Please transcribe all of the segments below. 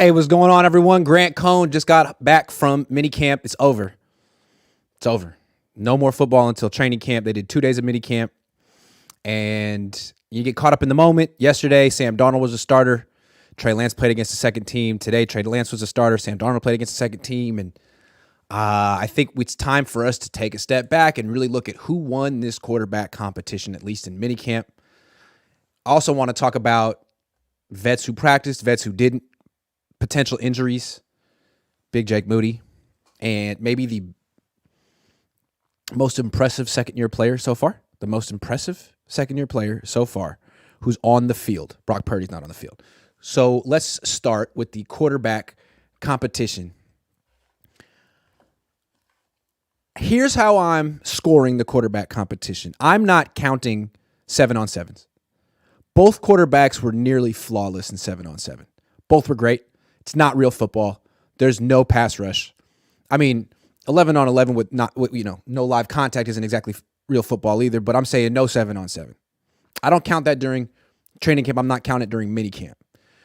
Hey, what's going on, everyone? Grant Cohn just got back from minicamp. It's over. It's over. No more football until training camp. They did 2 days of minicamp, and you get caught up in the moment. Yesterday, Sam Darnold was a starter. Trey Lance played against the second team. Today, Trey Lance was a starter. Sam Darnold played against the second team, and I think it's time for us to take a step back and really look at who won this quarterback competition, at least in minicamp. I also want to talk about vets who practiced, vets who didn't, potential injuries, Big Jake Moody, and maybe the most impressive second-year player so far. The most impressive second-year player so far who's on the field. Brock Purdy's not on the field. So let's start with the quarterback competition. Here's how I'm scoring the quarterback competition. I'm not counting 7-on-7s. Both quarterbacks were nearly flawless in 7-on-7. Both were great. It's not real football. There's no pass rush. I mean, 11-on-11 with no live contact isn't exactly real football either, but I'm saying no 7-on-7. I don't count that during training camp. I'm not counting it during minicamp.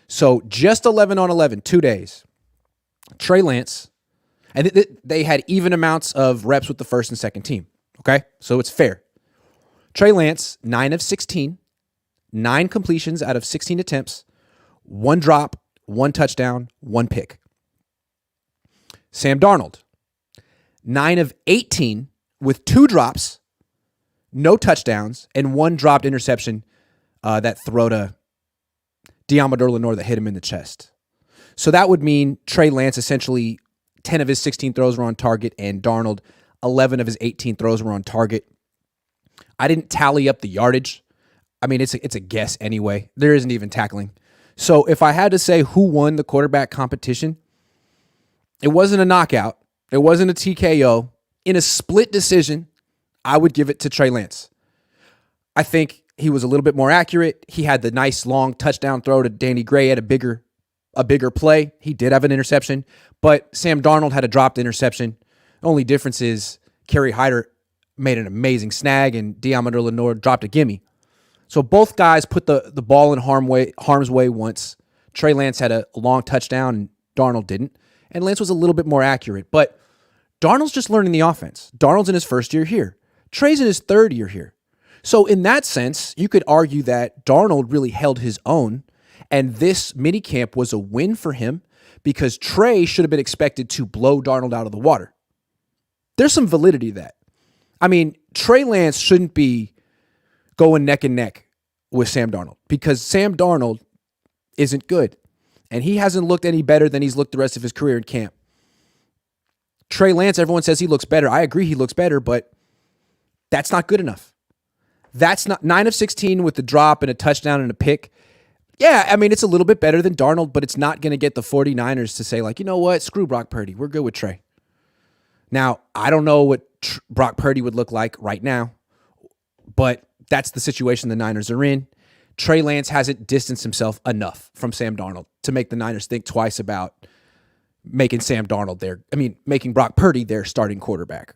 So just 11-on-11, 2 days. Trey Lance, and they had even amounts of reps with the first and second team. Okay? So it's fair. Trey Lance, 9 of 16, 9 completions out of 16 attempts, 1 drop, 1 touchdown, 1 pick. Sam Darnold, 9 of 18 with 2 drops, no touchdowns, and 1 dropped interception that throw to Diamador Lenore that hit him in the chest. So that would mean Trey Lance essentially 10 of his 16 throws were on target, and Darnold 11 of his 18 throws were on target. I didn't tally up the yardage. I mean, it's a guess anyway. There isn't even tackling. So if I had to say who won the quarterback competition, it wasn't a knockout. It wasn't a TKO. In a split decision, I would give it to Trey Lance. I think he was a little bit more accurate. He had the nice long touchdown throw to Danny Gray at a bigger play. He did have an interception, but Sam Darnold had a dropped interception. The only difference is Kerry Hyder made an amazing snag and Diamador Lenore dropped a gimme. So both guys put the ball in harm's way once. Trey Lance had a long touchdown and Darnold didn't. And Lance was a little bit more accurate. But Darnold's just learning the offense. Darnold's in his first year here. Trey's in his third year here. So in that sense, you could argue that Darnold really held his own. And this minicamp was a win for him because Trey should have been expected to blow Darnold out of the water. There's some validity to that. I mean, Trey Lance shouldn't be going neck and neck with Sam Darnold because Sam Darnold isn't good. And he hasn't looked any better than he's looked the rest of his career in camp. Trey Lance, everyone says he looks better. I agree he looks better, but that's not good enough. That's not 9 of 16 with the drop and a touchdown and a pick. Yeah, I mean, it's a little bit better than Darnold, but it's not going to get the 49ers to say, like, you know what? Screw Brock Purdy. We're good with Trey. Now, I don't know what Brock Purdy would look like right now, but that's the situation the Niners are in. Trey Lance hasn't distanced himself enough from Sam Darnold to make the Niners think twice about making making Brock Purdy their starting quarterback.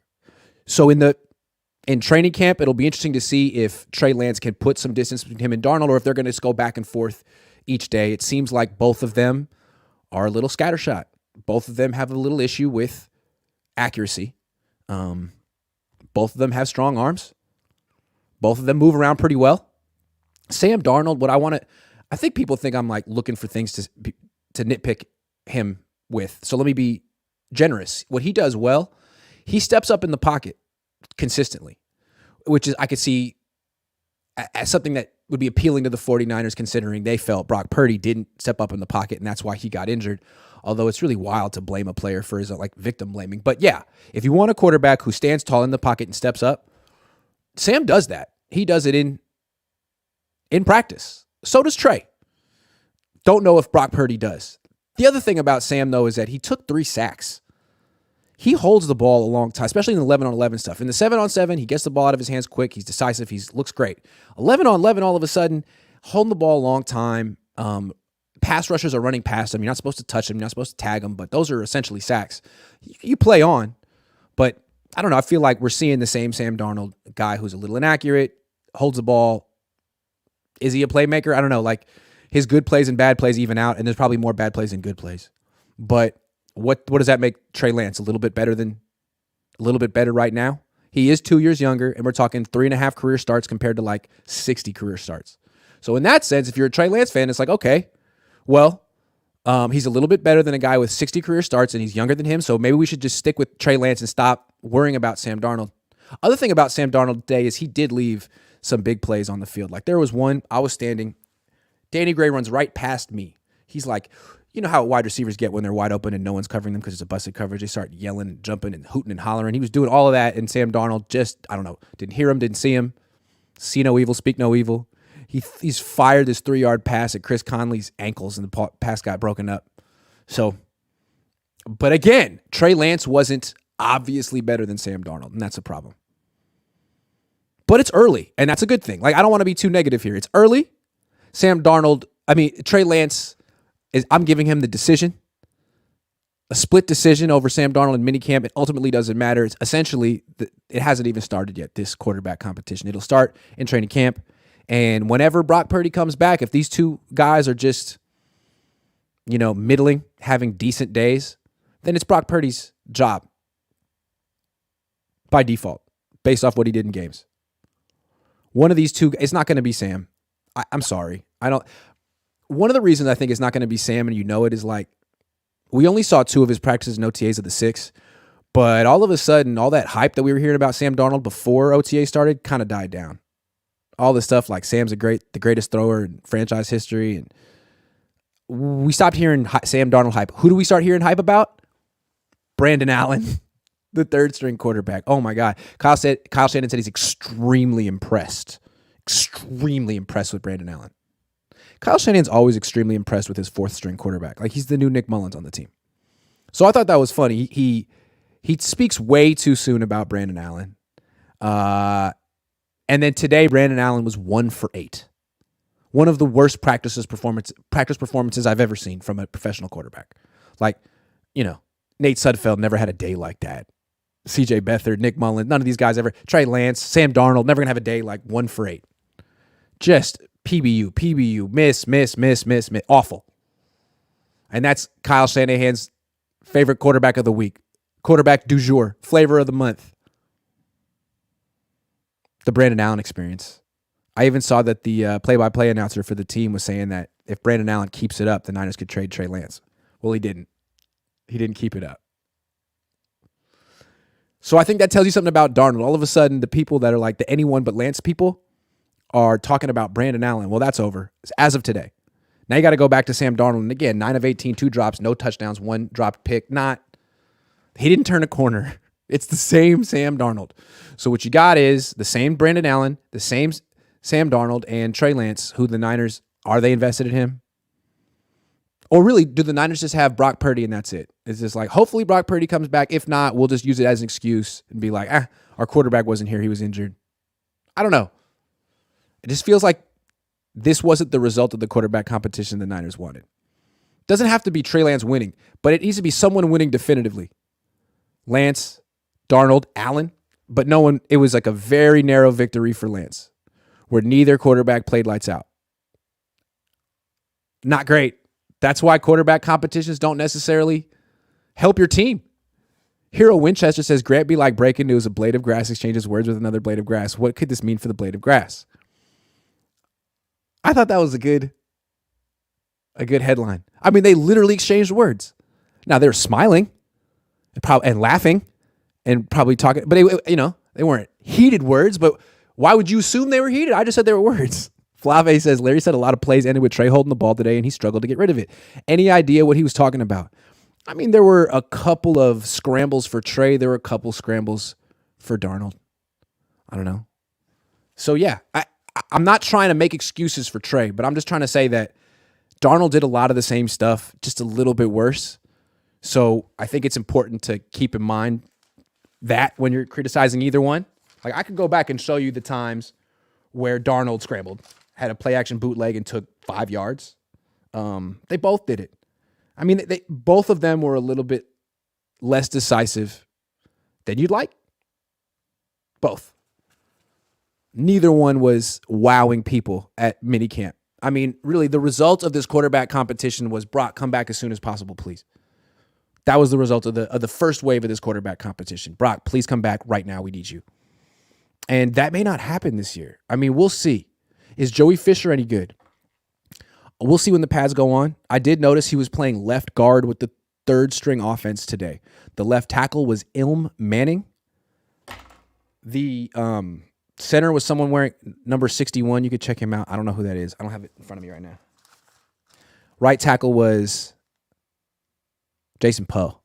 So in training camp, it'll be interesting to see if Trey Lance can put some distance between him and Darnold or if they're going to just go back and forth each day. It seems like both of them are a little scattershot. Both of them have a little issue with accuracy. Both of them have strong arms. Both of them move around pretty well. Sam Darnold, I think people think I'm like looking for things to nitpick him with. So let me be generous. What he does well, he steps up in the pocket consistently, which is I could see as something that would be appealing to the 49ers considering they felt Brock Purdy didn't step up in the pocket and that's why he got injured. Although it's really wild to blame a player for his victim blaming. But yeah, if you want a quarterback who stands tall in the pocket and steps up, Sam does that. He does it in practice. So does Trey. Don't know if Brock Purdy does. The other thing about Sam, though, is that he took 3 sacks. He holds the ball a long time, especially in the 11-on-11 stuff. In the 7-on-7, he gets the ball out of his hands quick. He's decisive. He looks great. 11-on-11, all of a sudden, holding the ball a long time. Pass rushers are running past him. You're not supposed to touch him. You're not supposed to tag him, but those are essentially sacks. You play on, but I don't know. I feel like we're seeing the same Sam Darnold guy who's a little inaccurate, holds the ball. Is he a playmaker? I don't know. his good plays and bad plays even out, and there's probably more bad plays than good plays. But what does that make Trey Lance a little bit better right now? He is 2 years younger, and we're talking 3.5 career starts compared to like 60 career starts. So in that sense, if you're a Trey Lance fan, it's like, okay, well, he's a little bit better than a guy with 60 career starts, and he's younger than him. So maybe we should just stick with Trey Lance and stop worrying about Sam Darnold. Other thing about Sam Darnold today is he did leave some big plays on the field. Like there was one, I was standing, Danny Gray runs right past me. He's like, you know how wide receivers get when they're wide open and no one's covering them because it's a busted coverage. They start yelling and jumping and hooting and hollering. He was doing all of that, and Sam Darnold just, I don't know, didn't hear him, didn't see him. See no evil, speak no evil. He's fired this 3-yard pass at Chris Conley's ankles, and the pass got broken up. So, but again, Trey Lance wasn't obviously better than Sam Darnold, and that's a problem. But it's early, and that's a good thing. Like, I don't want to be too negative here. It's early. Trey Lance, I'm giving him the decision. A split decision over Sam Darnold in minicamp. It ultimately doesn't matter. It's essentially, it hasn't even started yet, this quarterback competition. It'll start in training camp. And whenever Brock Purdy comes back, if these two guys are just, middling, having decent days, then it's Brock Purdy's job by default, based off what he did in games. One of these two, it's not going to be Sam. I'm sorry. One of the reasons I think it's not going to be Sam, and it, is like, we only saw 2 of his practices and OTAs of the 6, but all of a sudden, all that hype that we were hearing about Sam Darnold before OTA started kind of died down. All this stuff like Sam's the greatest thrower in franchise history, and we stopped hearing Sam Darnold hype. Who do we start hearing hype about? Brandon Allen, the 3rd-string quarterback. Oh my God. Kyle Shanahan said he's extremely impressed with Brandon Allen. Kyle Shanahan's always extremely impressed with his 4th-string quarterback. Like, he's the new Nick Mullins on the team. So I thought that was funny. He speaks way too soon about Brandon Allen. And then today, Brandon Allen was 1 for 8. One of the worst practice performances I've ever seen from a professional quarterback. Like, Nate Sudfeld never had a day like that. CJ Beathard, Nick Mullins, none of these guys ever. Trey Lance, Sam Darnold, never going to have a day like 1 for 8. Just PBU, miss, awful. And that's Kyle Shanahan's favorite quarterback of the week. Quarterback du jour, flavor of the month. The Brandon Allen experience. I even saw that the play-by-play announcer for the team was saying that if Brandon Allen keeps it up, the Niners could trade Trey Lance. Well, he didn't. He didn't keep it up. So I think that tells you something about Darnold. All of a sudden, the people that are like the anyone but Lance people are talking about Brandon Allen. Well, that's over as of today. Now you got to go back to Sam Darnold. And again, 9 of 18, 2 drops, no touchdowns, 1 dropped pick. He didn't turn a corner. It's the same Sam Darnold. So what you got is the same Brandon Allen, the same Sam Darnold, and Trey Lance, who the Niners, are they invested in him? Or really, do the Niners just have Brock Purdy and that's it? It's just like, hopefully Brock Purdy comes back. If not, we'll just use it as an excuse and be like, our quarterback wasn't here. He was injured. I don't know. It just feels like this wasn't the result of the quarterback competition the Niners wanted. Doesn't have to be Trey Lance winning, but it needs to be someone winning definitively. Lance, Darnold, Allen, but no one. It was like a very narrow victory for Lance, where neither quarterback played lights out. Not great. That's why quarterback competitions don't necessarily help your team. Hero Winchester says, Grant be like breaking news. A blade of grass exchanges words with another blade of grass. What could this mean for the blade of grass? I thought that was a good headline. I mean, they literally exchanged words. Now they're smiling and laughing and probably talking, but they weren't heated words. But why would you assume they were heated? I just said they were words. Flave says, Larry said a lot of plays ended with Trey holding the ball today, and he struggled to get rid of it. Any idea what he was talking about? I mean, there were a couple of scrambles for Trey. There were a couple scrambles for Darnold. I don't know. So, yeah, I'm not trying to make excuses for Trey, but I'm just trying to say that Darnold did a lot of the same stuff, just a little bit worse. So I think it's important to keep in mind that when you're criticizing either one. Like, I could go back and show you the times where Darnold scrambled, had a play-action bootleg and took 5 yards. They both did it. I mean, both of them were a little bit less decisive than you'd like. Both. Neither one was wowing people at minicamp. I mean, really, the result of this quarterback competition was Brock, come back as soon as possible, please. That was the result of the first wave of this quarterback competition. Brock, please come back right now. We need you. And that may not happen this year. I mean, we'll see. Is Joey Fisher any good? We'll see when the pads go on. I did notice he was playing left guard with the third string offense today. The left tackle was Ilm Manning. The center was someone wearing number 61. You could check him out. I don't know who that is. I don't have it in front of me right now. Right tackle was Jason Poe.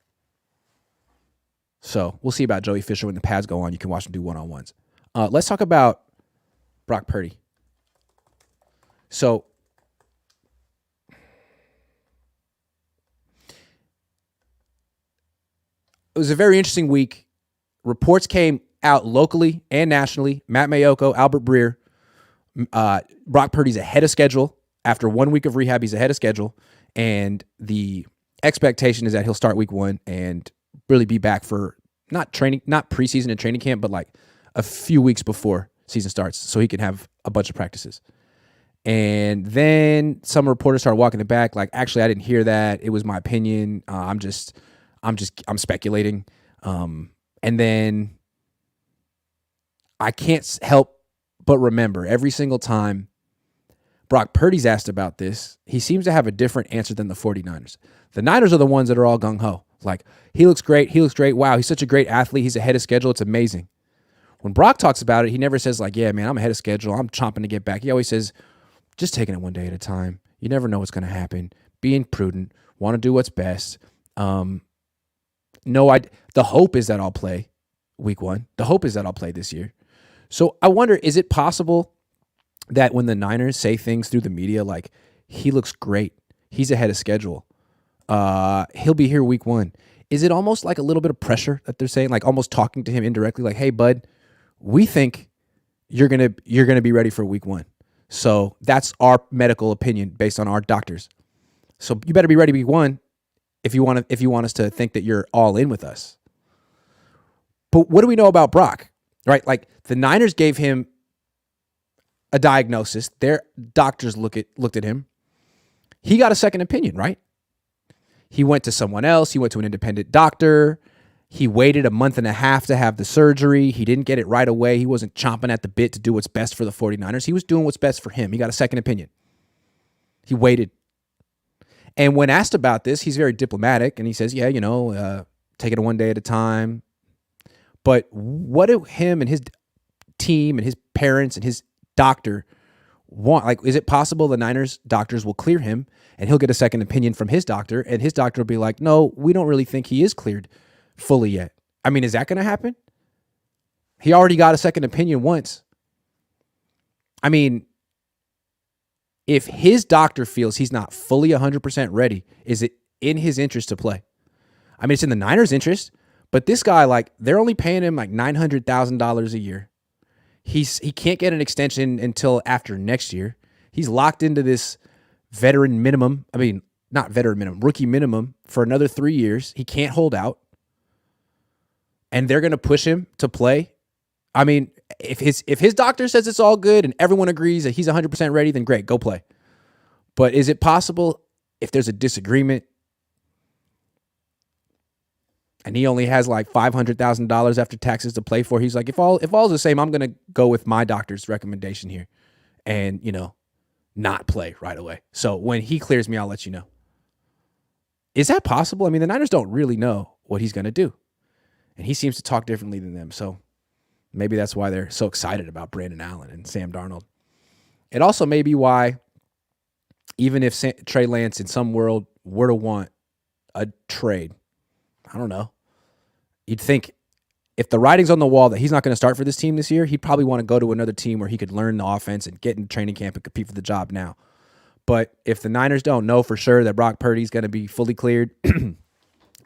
So we'll see about Joey Fisher when the pads go on. You can watch him do one-on-ones. Let's talk about Brock Purdy. So it was a very interesting week. Reports came out locally and nationally. Matt Mayoko, Albert Breer. Brock Purdy's ahead of schedule. After 1 week of rehab, he's ahead of schedule. And the expectation is that he'll start week 1 and really be back for not preseason and training camp, but like a few weeks before season starts so he can have a bunch of practices. And then some reporters started walking it back. Like, actually, I didn't hear that. It was my opinion. I'm speculating. And then I can't help but remember every single time Brock Purdy's asked about this, he seems to have a different answer than the 49ers. The Niners are the ones that are all gung-ho. Like, he looks great. He looks great. Wow, he's such a great athlete. He's ahead of schedule. It's amazing. When Brock talks about it, he never says like, yeah, man, I'm ahead of schedule. I'm chomping to get back. He always says, just taking it one day at a time. You never know what's going to happen. Being prudent. Want to do what's best. The hope is that I'll play week 1. The hope is that I'll play this year. So I wonder, is it possible that when the Niners say things through the media like, he looks great, he's ahead of schedule, he'll be here week 1, is it almost like a little bit of pressure that they're saying, like almost talking to him indirectly, like, hey, bud, we think you're gonna be ready for week 1. So that's our medical opinion based on our doctors. So you better be ready week 1 if you want us to think that you're all in with us. But what do we know about Brock? Right? Like, the Niners gave him a diagnosis. Their doctors looked at him. He got a second opinion, right? He went to someone else. He went to an independent doctor. He waited a month and a half to have the surgery. He didn't get it right away. He wasn't chomping at the bit to do what's best for the 49ers. He was doing what's best for him. He got a second opinion. He waited. And when asked about this, he's very diplomatic, and he says, yeah, take it one day at a time. But what do him and his team and his parents and his doctor want? Like, is it possible the Niners doctors will clear him and he'll get a second opinion from his doctor, and his doctor will be like, no, we don't really think he is cleared fully yet? I mean, is that going to happen? He already got a second opinion once. I mean, if his doctor feels he's not fully 100% ready, is it in his interest to play? I mean, it's in the Niners' interest, but this guy, like, they're only paying him like $900,000 a year. He can't get an extension until after next year. He's locked into this veteran minimum. I mean, not veteran minimum, rookie minimum for another 3 years. He can't hold out. And they're going to push him to play. I mean, if his doctor says it's all good and everyone agrees that he's 100% ready, then great, go play. But is it possible if there's a disagreement and he only has like $500,000 after taxes to play for, he's like, if all's the same, I'm going to go with my doctor's recommendation here and, not play right away. So when he clears me, I'll let you know. Is that possible? I mean, the Niners don't really know what he's going to do. And he seems to talk differently than them. So maybe that's why they're so excited about Brandon Allen and Sam Darnold. It also may be why, even if Trey Lance in some world were to want a trade, I don't know, you'd think if the writing's on the wall that he's not going to start for this team this year, he'd probably want to go to another team where he could learn the offense and get in training camp and compete for the job now. But if the Niners don't know for sure that Brock Purdy's going to be fully cleared,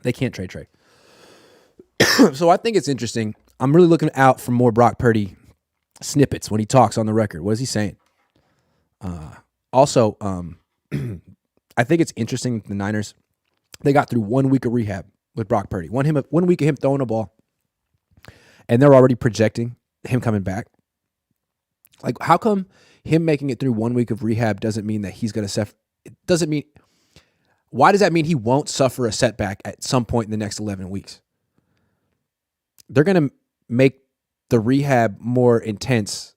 they can't trade Trey. So I think it's interesting. I'm really looking out for more Brock Purdy snippets when he talks on the record. What is he saying? Also, I think it's interesting the Niners, they got through 1 week of rehab with Brock Purdy. 1 week of him throwing a ball, and they're already projecting him coming back. Like, how come him making it through 1 week of rehab doesn't mean that he's going to suffer. It doesn't mean. Why does that mean he won't suffer a setback at some point in the next 11 weeks? They're going to make the rehab more intense.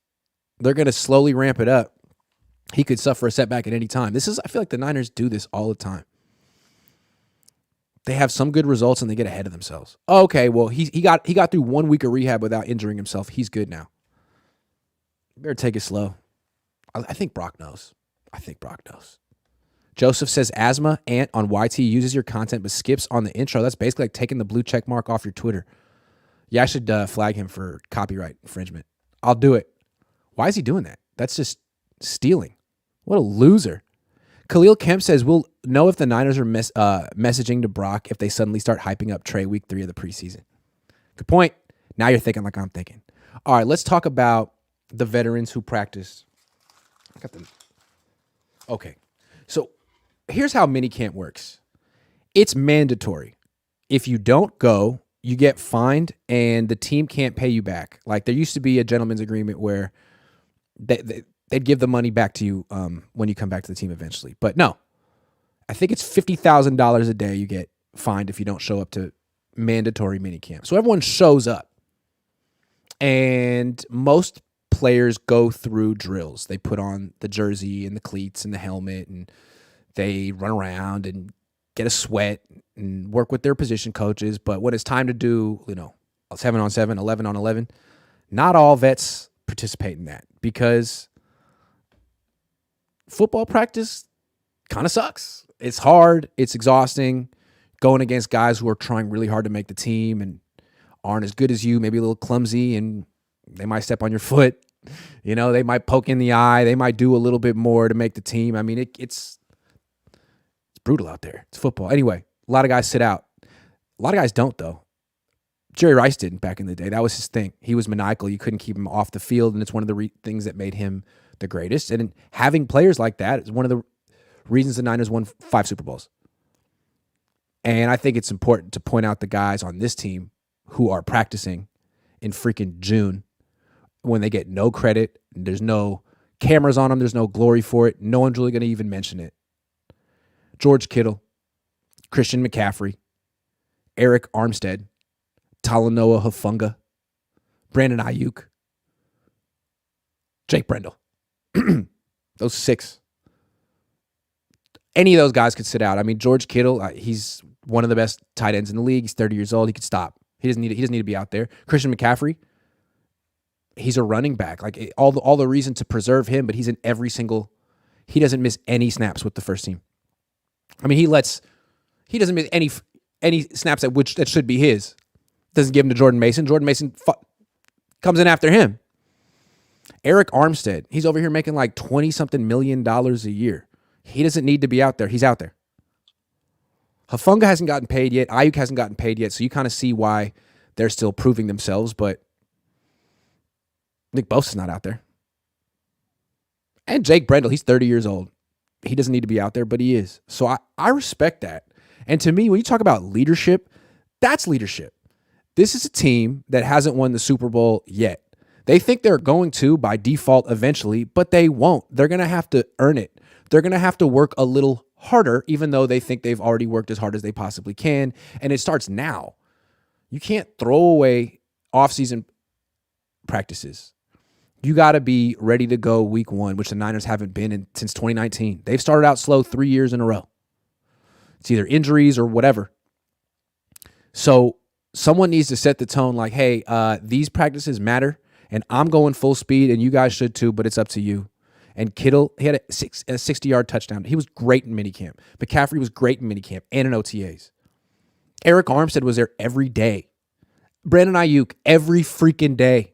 They're going to slowly ramp it up. He could suffer a setback at any time. I feel like the Niners do this all the time. They have some good results and they get ahead of themselves. Okay, well, he got through 1 week of rehab without injuring himself. He's good now. You better take it slow. I think Brock knows. Joseph says asthma Ant on YT uses your content but skips on the intro. That's basically like taking the blue check mark off your Twitter. Yeah, I should flag him for copyright infringement. I'll do it. Why is he doing that? That's just stealing. What a loser. Khalil Kemp says, we'll know if the Niners are messaging to Brock if they suddenly start hyping up Trey week 3 of the preseason. Good point. Now you're thinking like I'm thinking. All right, let's talk about the veterans who practice. I got them. Okay, so here's how minicamp works. It's mandatory. If you don't go, you get fined and the team can't pay you back. Like there used to be a gentleman's agreement where they'd give the money back to you when you come back to the team eventually. But no, I think it's $50,000 a day you get fined if you don't show up to mandatory minicamp. So everyone shows up. And most players go through drills. They put on the jersey and the cleats and the helmet, and they run around and get a sweat and work with their position coaches. But when it's time to do, 7-on-7, 11-on-11, not all vets participate in that because football practice kind of sucks. It's hard. It's exhausting going against guys who are trying really hard to make the team and aren't as good as you, maybe a little clumsy, and they might step on your foot. They might poke in the eye. They might do a little bit more to make the team. I mean, it's brutal out there. It's football. Anyway, a lot of guys sit out. A lot of guys don't, though. Jerry Rice didn't back in the day. That was his thing. He was maniacal. You couldn't keep him off the field, and it's one of the things that made him the greatest. And having players like that is one of the reasons the Niners won 5 Super Bowls. And I think it's important to point out the guys on this team who are practicing in freaking June when they get no credit. There's no cameras on them. There's no glory for it. No one's really going to even mention it. George Kittle, Christian McCaffrey, Eric Armstead, Talanoa Hufanga, Brandon Ayuk, Jake Brendel. Those 6. Any of those guys could sit out. I mean, George Kittle, he's one of the best tight ends in the league. He's 30 years old. He could stop. He doesn't need to be out there. Christian McCaffrey, he's a running back. Like all the reason to preserve him, but he's in he doesn't miss any snaps with the first team. I mean, he doesn't miss any snaps that should be his. Doesn't give him to Jordan Mason. Jordan Mason comes in after him. Eric Armstead, he's over here making like $20-something million a year. He doesn't need to be out there. He's out there. Hufanga hasn't gotten paid yet. Ayuk hasn't gotten paid yet. So you kind of see why they're still proving themselves. But Nick Bosa's not out there. And Jake Brendel, he's 30 years old. He doesn't need to be out there, but he is. So I respect that. And to me, when you talk about leadership, that's leadership. This is a team that hasn't won the Super Bowl yet. They think they're going to by default eventually, but they won't. They're going to have to earn it. They're going to have to work a little harder, even though they think they've already worked as hard as they possibly can. And it starts now. You can't throw away off-season practices. You got to be ready to go week 1, which the Niners haven't been since 2019. They've started out slow 3 years in a row. It's either injuries or whatever. So someone needs to set the tone like, hey, these practices matter, and I'm going full speed, and you guys should too, but it's up to you. And Kittle, he had a 60-yard touchdown. He was great in minicamp. McCaffrey was great in minicamp and in OTAs. Eric Armstead was there every day. Brandon Ayuk, every freaking day.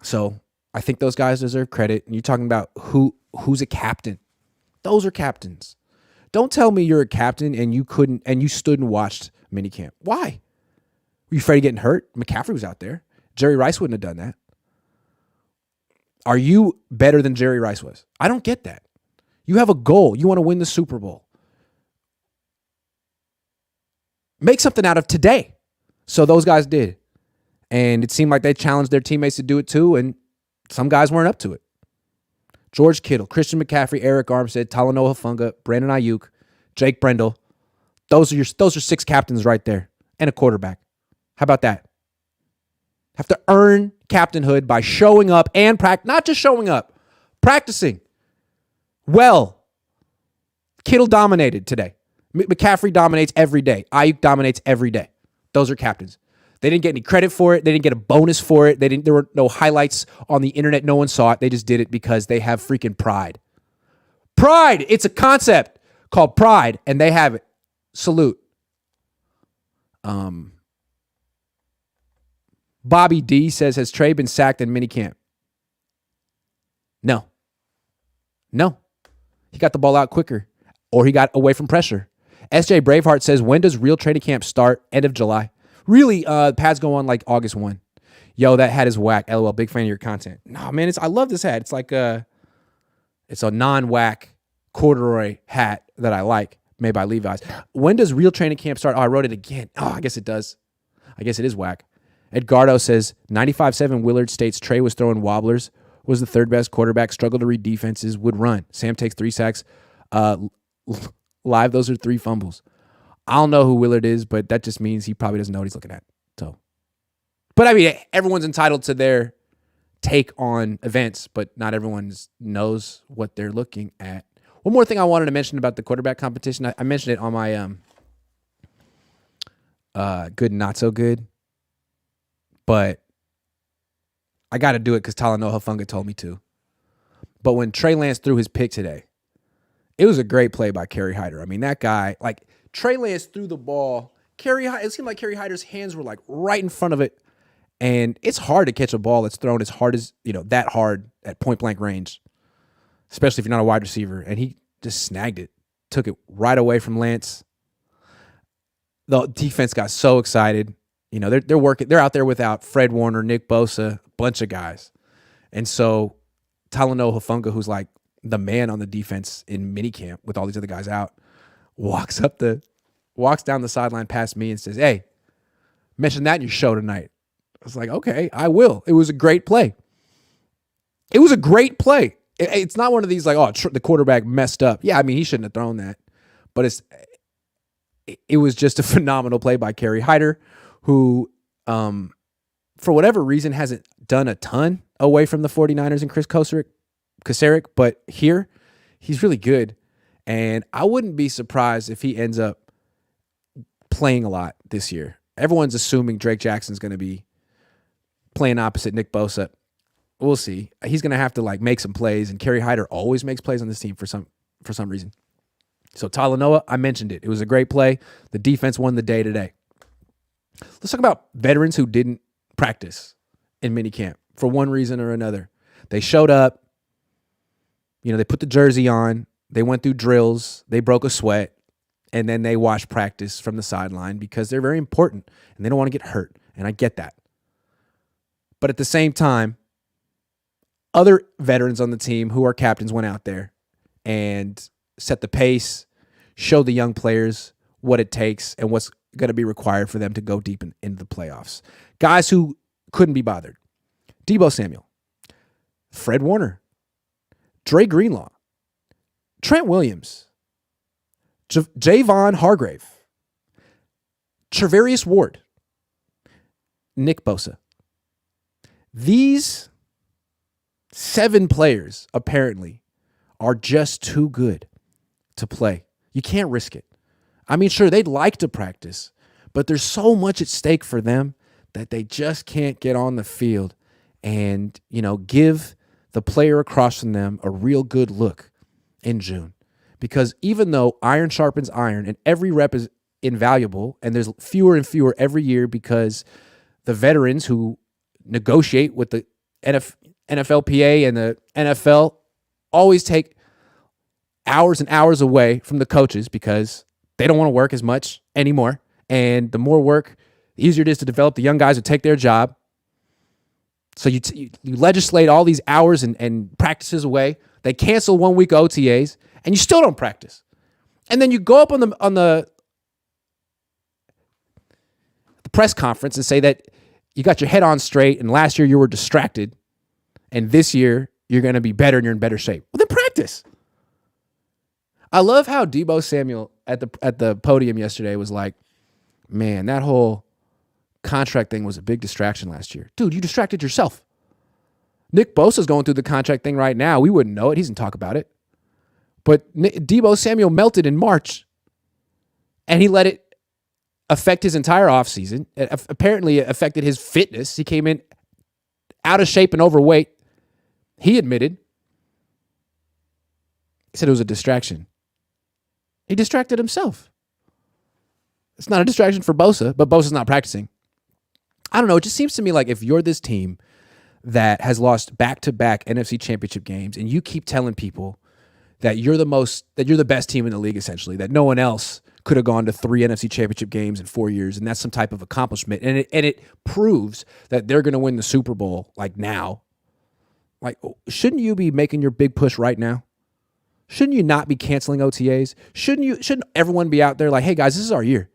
So I think those guys deserve credit. And you're talking about who's a captain. Those are captains. Don't tell me you're a captain and you stood and watched minicamp. Why? Were you afraid of getting hurt? McCaffrey was out there. Jerry Rice wouldn't have done that. Are you better than Jerry Rice was? I don't get that. You have a goal. You want to win the Super Bowl. Make something out of today. So those guys did. And it seemed like they challenged their teammates to do it too, and some guys weren't up to it. George Kittle, Christian McCaffrey, Eric Armstead, Talanoa Hufanga, Brandon Ayuk, Jake Brendel. Those are 6 captains right there and a quarterback. How about that? Have to earn captainhood by showing up and not just showing up, practicing well. Kittle dominated today. McCaffrey dominates every day. Ayuk dominates every day. Those are captains. They didn't get any credit for it. They didn't get a bonus for it. There were no highlights on the internet. No one saw it. They just did it because they have freaking pride. Pride. It's a concept called pride, and they have it. Salute. Bobby D says, has Trey been sacked in minicamp? No. He got the ball out quicker, or he got away from pressure. SJ Braveheart says, when does real training camp start? End of July. Really, pads go on like August 1. Yo, that hat is whack. LOL, big fan of your content. No, man, I love this hat. It's like it's a non-whack corduroy hat that I like, made by Levi's. When does real training camp start? Oh, I wrote it again. Oh, I guess it does. I guess it is whack. Edgardo says, 95-7 Willard states Trey was throwing wobblers, was the third best quarterback, struggled to read defenses, would run. Sam takes 3 sacks. Live, those are 3 fumbles. I don't know who Willard is, but that just means he probably doesn't know what he's looking at. So, but I mean, everyone's entitled to their take on events, but not everyone knows what they're looking at. One more thing I wanted to mention about the quarterback competition. I mentioned it on my good and not so good, but I got to do it because Talanoa Hufanga told me to. But when Trey Lance threw his pick today, it was a great play by Kerry Hyder. I mean, that guy, like, Trey Lance threw the ball. It seemed like Kerry Hyder's hands were like right in front of it. And it's hard to catch a ball that's thrown as hard as, that hard at point blank range, especially if you're not a wide receiver. And he just snagged it, took it right away from Lance. The defense got so excited. They're working. They're out there without Fred Warner, Nick Bosa, a bunch of guys. And so Talanoa Hufanga, who's like the man on the defense in minicamp with all these other guys out, walks down the sideline past me and says, hey, mention that in your show tonight. I was like, okay, I will. It was a great play. It's not one of these like, the quarterback messed up. Yeah, I mean, he shouldn't have thrown that. But it was just a phenomenal play by Kerry Hyder, who, for whatever reason, hasn't done a ton away from the 49ers and Chris Kocurek, but here, he's really good. And I wouldn't be surprised if he ends up playing a lot this year. Everyone's assuming Drake Jackson's going to be playing opposite Nick Bosa. We'll see. He's going to have to make some plays, and Kerry Hyder always makes plays on this team for some reason. So Talanoa, I mentioned it. It was a great play. The defense won the day today. Let's talk about veterans who didn't practice in minicamp for one reason or another. They showed up. They put the jersey on. They went through drills. They broke a sweat. And then they watched practice from the sideline because they're very important and they don't want to get hurt. And I get that. But at the same time, other veterans on the team who are captains went out there and set the pace, showed the young players what it takes and what's going to be required for them to go deep into the playoffs. Guys who couldn't be bothered. Deebo Samuel, Fred Warner, Dre Greenlaw, Trent Williams, Javon Hargrave, Trevarius Ward, Nick Bosa. These 7 players, apparently, are just too good to play. You can't risk it. I mean, sure, they'd like to practice, but there's so much at stake for them that they just can't get on the field and, give the player across from them a real good look in June. Because even though iron sharpens iron and every rep is invaluable, and there's fewer and fewer every year because the veterans who negotiate with the NFLPA and the NFL always take hours and hours away from the coaches because they don't want to work as much anymore. And the more work, the easier it is to develop the young guys who take their job. So you legislate all these hours and practices away. They cancel 1 week OTAs, and you still don't practice. And then you go up on the press conference and say that you got your head on straight, and last year you were distracted, and this year you're going to be better and you're in better shape. Well, then practice. I love how Deebo Samuel at the podium yesterday was like, man, that whole contract thing was a big distraction last year. Dude, you distracted yourself. Nick Bosa's going through the contract thing right now. We wouldn't know it. He doesn't talk about it. But Deebo Samuel melted in March, and he let it affect his entire offseason. Apparently, it affected his fitness. He came in out of shape and overweight. He admitted. He said it was a distraction. He distracted himself. It's not a distraction for Bosa, but Bosa's not practicing. I don't know. It just seems to me like if you're this team that has lost back-to-back NFC championship games and you keep telling people that you're the best team in the league, essentially, that no one else could have gone to 3 NFC championship games in 4 years, and that's some type of accomplishment, and it proves that they're going to win the Super Bowl, like now. Like, shouldn't you be making your big push right now? Shouldn't you not be canceling OTAs? Shouldn't everyone be out there like, hey guys, this is our year.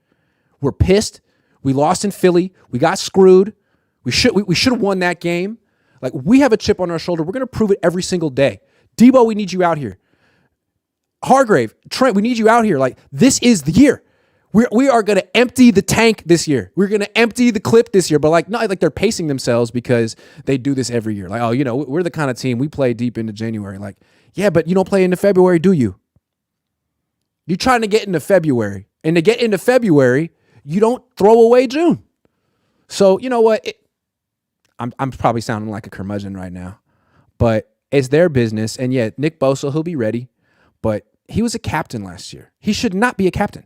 We're pissed. We lost in Philly. We got screwed. We should have won that game. Like, we have a chip on our shoulder. We're going to prove it every single day. Deebo, we need you out here. Hargrave, Trent, we need you out here. Like, this is the year. We are going to empty the tank this year. We're going to empty the clip this year. But like, not like they're pacing themselves because they do this every year. Like, oh, we're the kind of team, we play deep into January. Like, yeah, but you don't play into February, do you? You're trying to get into February. And to get into February, you don't throw away June. So, you know what? I'm probably sounding like a curmudgeon right now. But it's their business. And yeah, Nick Bosa, he'll be ready. But he was a captain last year. He should not be a captain.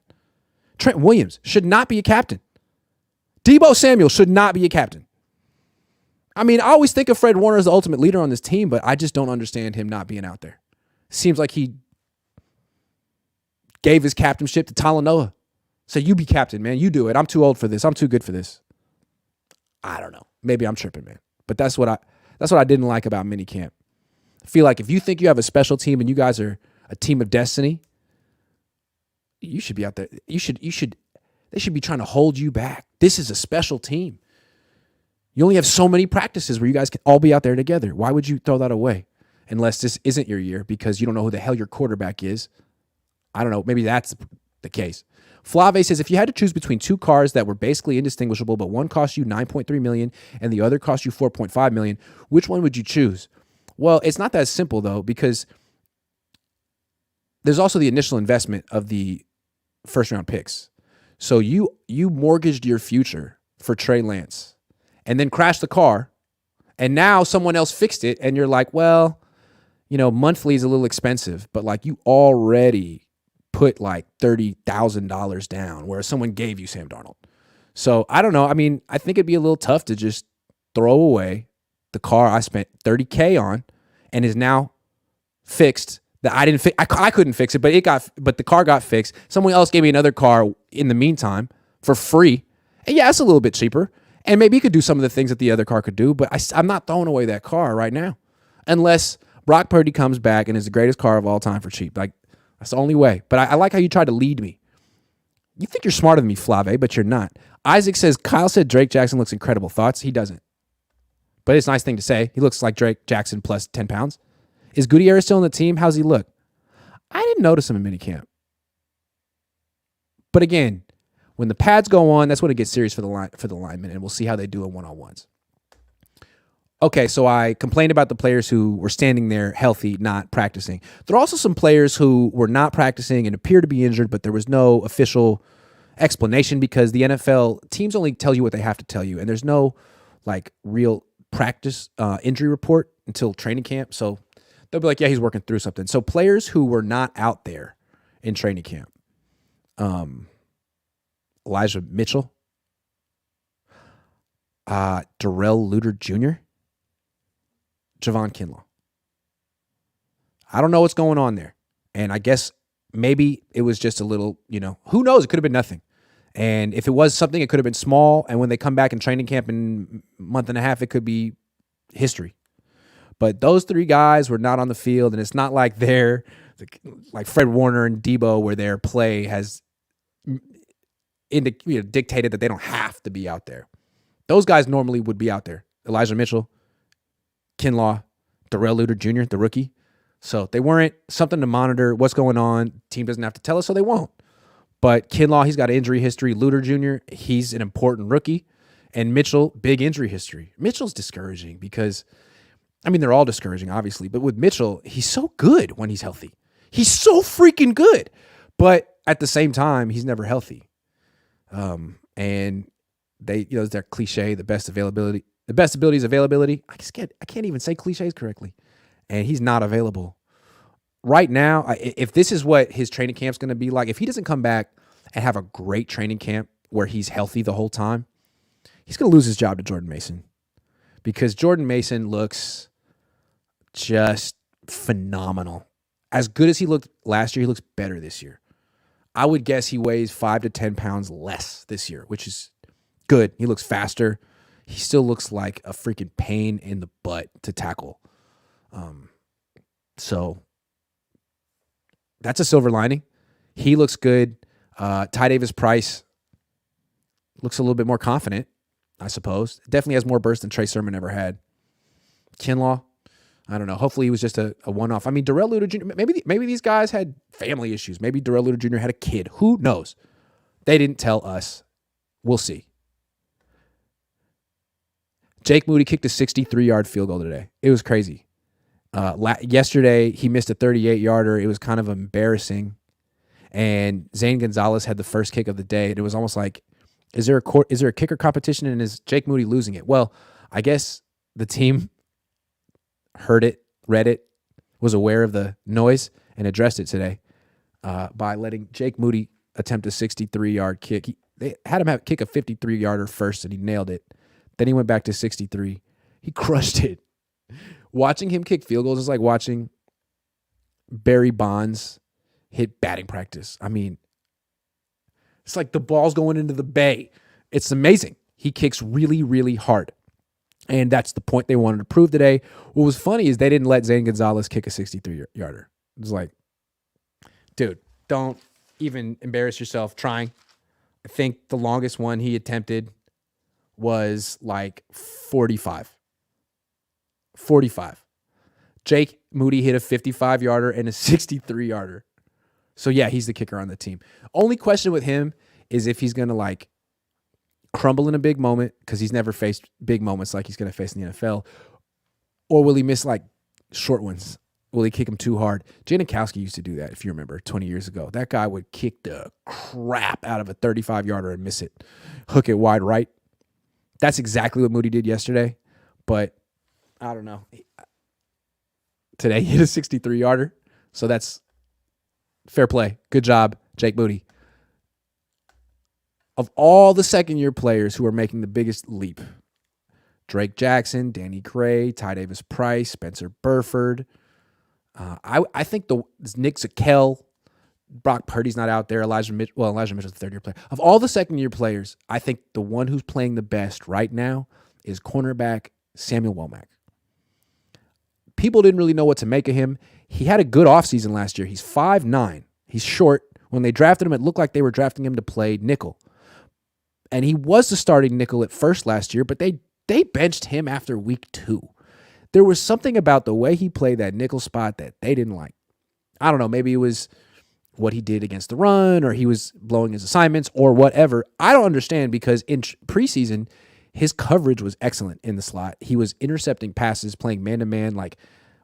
Trent Williams should not be a captain. Deebo Samuel should not be a captain. I mean, I always think of Fred Warner as the ultimate leader on this team, but I just don't understand him not being out there. Seems like he gave his captainship to Talanoa. So you be captain, man. You do it. I'm too old for this. I'm too good for this. I don't know. Maybe I'm tripping, man. But that's what I didn't like about minicamp. I feel like if you think you have a special team and you guys are a team of destiny, you should be out there. They should be trying to hold you back. This is a special team. You only have so many practices where you guys can all be out there together. Why would you throw that away? Unless this isn't your year because you don't know who the hell your quarterback is. I don't know. Maybe that's the case. Flave says, if you had to choose between two cars that were basically indistinguishable, but one cost you $9.3 million and the other cost you $4.5 million, which one would you choose? Well, it's not that simple, though, because there's also the initial investment of the first-round picks. So you mortgaged your future for Trey Lance and then crashed the car, and now someone else fixed it, and you're like, well, monthly is a little expensive, but like you already put like $30,000 down, whereas someone gave you Sam Darnold. So I don't know. I mean, I think it'd be a little tough to just throw away the car I spent $30K on and is now fixed. That I didn't fix. I couldn't fix it, but the car got fixed. Someone else gave me another car in the meantime for free. And yeah, it's a little bit cheaper. And maybe you could do some of the things that the other car could do, but I'm not throwing away that car right now. Unless Brock Purdy comes back and is the greatest car of all time for cheap. Like, that's the only way. But I like how you tried to lead me. You think you're smarter than me, Flave, but you're not. Isaac says, Kyle said Drake Jackson looks incredible. Thoughts? He doesn't. But it's a nice thing to say. He looks like Drake Jackson plus 10 pounds. Is Gutierrez still on the team? How's he look? I didn't notice him in minicamp. But again, when the pads go on, that's when it gets serious for the linemen, and we'll see how they do in one-on-ones. Okay, so I complained about the players who were standing there healthy, not practicing. There are also some players who were not practicing and appear to be injured, but there was no official explanation because the NFL teams only tell you what they have to tell you, and there's no like real practice injury report until training camp. So they'll be like, yeah, he's working through something. So players who were not out there in training camp, Elijah Mitchell, Darrell Luter Jr., Javon Kinlaw. I don't know what's going on there. And I guess maybe it was just a little, who knows? It could have been nothing. And if it was something, it could have been small. And when they come back in training camp in a month and a half, it could be history. But those three guys were not on the field. And it's not like they're like Fred Warner and Deebo where their play has dictated that they don't have to be out there. Those guys normally would be out there. Elijah Mitchell, Kinlaw, Darrell Luter Jr., the rookie. So they weren't something to monitor what's going on. Team doesn't have to tell us, so they won't. But Kinlaw, he's got injury history. Luter Jr., he's an important rookie. And Mitchell, big injury history. Mitchell's discouraging because, they're all discouraging, obviously. But with Mitchell, he's so good when he's healthy. He's so freaking good. But at the same time, he's never healthy. And they, it's that cliche, the best ability is availability. I can't even say cliches correctly. And he's not available. Right now, if this is what his training camp's going to be like, if he doesn't come back and have a great training camp where he's healthy the whole time, he's going to lose his job to Jordan Mason. Because Jordan Mason looks just phenomenal. As good as he looked last year, he looks better this year. I would guess he weighs 5 to 10 pounds less this year, which is good. He looks faster. He still looks like a freaking pain in the butt to tackle. So that's a silver lining. He looks good. Ty Davis Price looks a little bit more confident, I suppose. Definitely has more burst than Trey Sermon ever had. Kinlaw, I don't know. Hopefully he was just a one-off. Darrell Luter Jr., maybe these guys had family issues. Maybe Darrell Luter Jr. had a kid. Who knows? They didn't tell us. We'll see. Jake Moody kicked a 63-yard field goal today. It was crazy. Yesterday, he missed a 38-yarder. It was kind of embarrassing. And Zane Gonzalez had the first kick of the day. And it was almost like, is there a kicker competition and is Jake Moody losing it? Well, I guess the team heard it, read it, was aware of the noise, and addressed it today by letting Jake Moody attempt a 63-yard kick. They had him kick a 53-yarder first, and he nailed it. Then he went back to 63. He crushed it. Watching him kick field goals is like watching Barry Bonds hit batting practice. It's like the ball's going into the bay. It's amazing. He kicks really, really hard. And that's the point they wanted to prove today. What was funny is they didn't let Zane Gonzalez kick a 63-yarder. It was like, dude, don't even embarrass yourself trying. I think the longest one he attempted was like 45. Jake Moody hit a 55-yarder and a 63-yarder. So, yeah, he's the kicker on the team. Only question with him is if he's going to, crumble in a big moment because he's never faced big moments like he's going to face in the NFL. Or will he miss, short ones? Will he kick him too hard? Janikowski used to do that, if you remember, 20 years ago. That guy would kick the crap out of a 35-yarder and miss it. Hook it wide right. That's exactly what Moody did yesterday. But I don't know. Today he hit a 63-yarder. So that's fair play. Good job, Jake Moody. Of all the second-year players who are making the biggest leap, Drake Jackson, Danny Gray, Ty Davis Price, Spencer Burford. I think Nick Zakelj, Brock Purdy's not out there. Elijah Mitchell's the third-year player. Of all the second-year players, I think the one who's playing the best right now is cornerback Samuel Womack. People didn't really know what to make of him. He had a good offseason last year. He's 5'9". He's short. When they drafted him, it looked like they were drafting him to play nickel. And he was the starting nickel at first last year, but they benched him after week 2. There was something about the way he played that nickel spot that they didn't like. I don't know, maybe it was what he did against the run, or he was blowing his assignments, or whatever. I don't understand, because in preseason, his coverage was excellent in the slot. He was intercepting passes, playing man-to-man,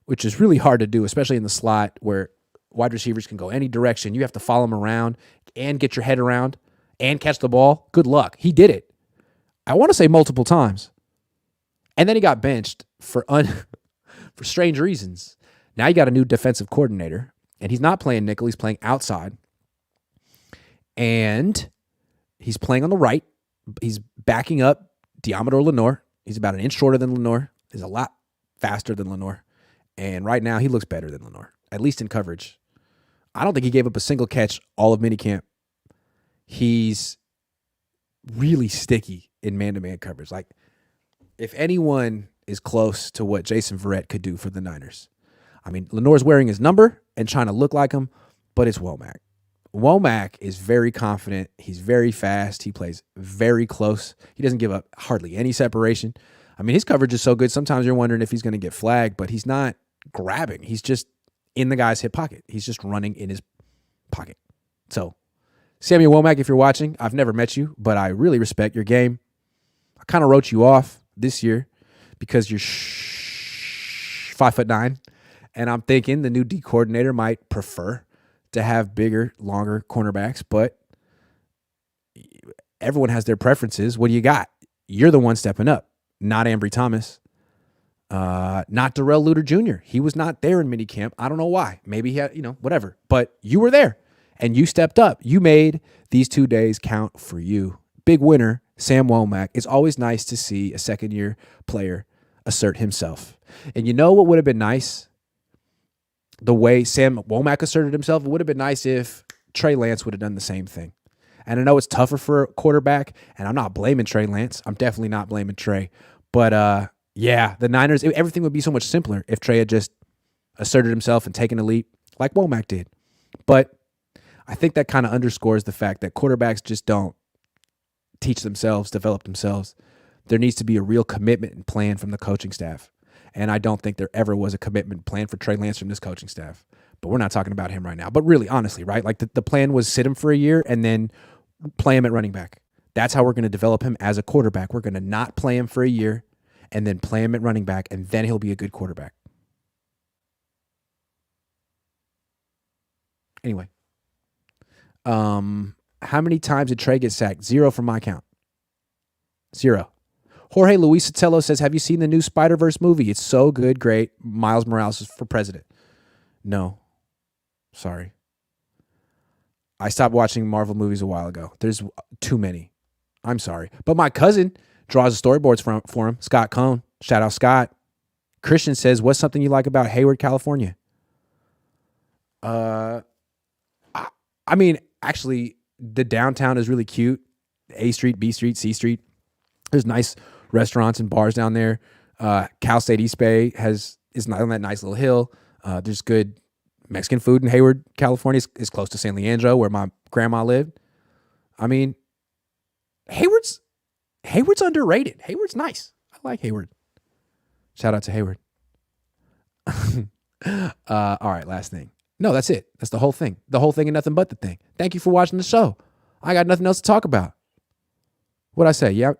which is really hard to do, especially in the slot where wide receivers can go any direction. You have to follow him around and get your head around and catch the ball. Good luck. He did it. I want to say multiple times. And then he got benched for strange reasons. Now you got a new defensive coordinator, and he's not playing nickel. He's playing outside. And he's playing on the right. He's backing up Diamador Lenore. He's about an inch shorter than Lenore. He's a lot faster than Lenore. And right now he looks better than Lenore, at least in coverage. I don't think he gave up a single catch all of minicamp. He's really sticky in man-to-man coverage. If anyone is close to what Jason Verrett could do for the Niners. Lenore's wearing his number and trying to look like him, but it's Womack. Womack is very confident. He's very fast. He plays very close. He doesn't give up hardly any separation. I mean, his coverage is so good. Sometimes you're wondering if he's going to get flagged, but he's not grabbing. He's just in the guy's hip pocket. He's just running in his pocket. So, Samuel Womack, if you're watching, I've never met you, but I really respect your game. I kind of wrote you off this year because you're 5'9", and I'm thinking the new D coordinator might prefer to have bigger, longer cornerbacks, but everyone has their preferences. What do you got? You're the one stepping up, not Ambry Thomas, not Darrell Luter Jr. He was not there in minicamp. I don't know why. Maybe he had, whatever. But you were there, and you stepped up. You made these 2 days count for you. Big winner, Sam Womack. It's always nice to see a second-year player assert himself. And you know what would have been nice? The way Sam Womack asserted himself, it would have been nice if Trey Lance would have done the same thing. And I know it's tougher for a quarterback, and I'm not blaming Trey Lance. I'm definitely not blaming Trey. But, yeah, the Niners, everything would be so much simpler if Trey had just asserted himself and taken a leap like Womack did. But I think that kind of underscores the fact that quarterbacks just don't teach themselves, develop themselves. There needs to be a real commitment and plan from the coaching staff. And I don't think there ever was a commitment plan for Trey Lance from this coaching staff. But we're not talking about him right now. But really, honestly, right? Like the plan was sit him for a year and then play him at running back. That's how we're going to develop him as a quarterback. We're going to not play him for a year and then play him at running back, and then he'll be a good quarterback. Anyway. How many times did Trey get sacked? 0 from my count. 0. Jorge Luis Sotelo says, have you seen the new Spider-Verse movie? It's so good, great. Miles Morales is for president. No. Sorry. I stopped watching Marvel movies a while ago. There's too many. I'm sorry. But my cousin draws the storyboards for him, Scott Cohn. Shout out Scott. Christian says, what's something you like about Hayward, California? I mean, actually, the downtown is really cute. A Street, B Street, C Street. There's nice restaurants and bars down there. Cal State East Bay is on that nice little hill. There's good Mexican food in Hayward, California. It's close to San Leandro, where my grandma lived. I mean, Hayward's underrated. Hayward's nice. I like Hayward. Shout out to Hayward. All right, last thing. No, that's it. That's the whole thing. The whole thing and nothing but the thing. Thank you for watching the show. I got nothing else to talk about. What'd I say? Yeah.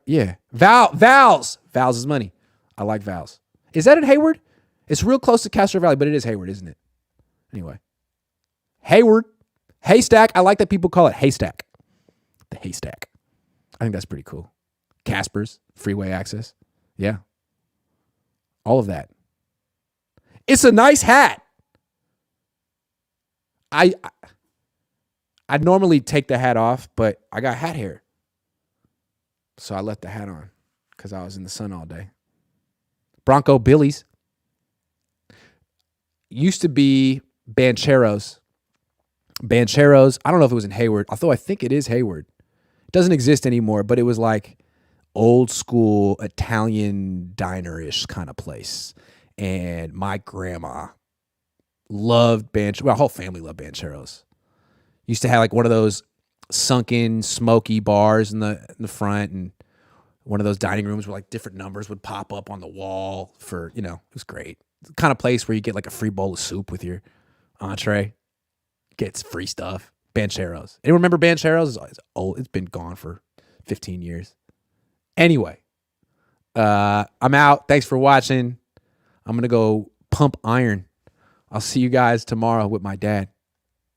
Vals. Vals is money. I like Vals. Is that in Hayward? It's real close to Castro Valley, but it is Hayward, isn't it? Anyway. Hayward. Haystack. I like that people call it Haystack. The Haystack. I think that's pretty cool. Casper's. Freeway access. Yeah. All of that. It's a nice hat. I'd normally take the hat off, but I got hat hair. So I left the hat on because I was in the sun all day. Bronco Billy's. Used to be Bancheros. Bancheros, I don't know if it was in Hayward, although I think it is Hayward. It doesn't exist anymore, but it was like old school Italian diner-ish kind of place. And my grandma loved Bancheros. Well, our whole family loved Bancheros. Used to have like one of those sunken, smoky bars in the front, and one of those dining rooms where like different numbers would pop up on the wall for, it was great. It's the kind of place where you get like a free bowl of soup with your entree. Gets free stuff. Bancheros. Anyone remember Bancheros? It's old. It's been gone for 15 years. Anyway, I'm out. Thanks for watching. I'm going to go pump iron. I'll see you guys tomorrow with my dad.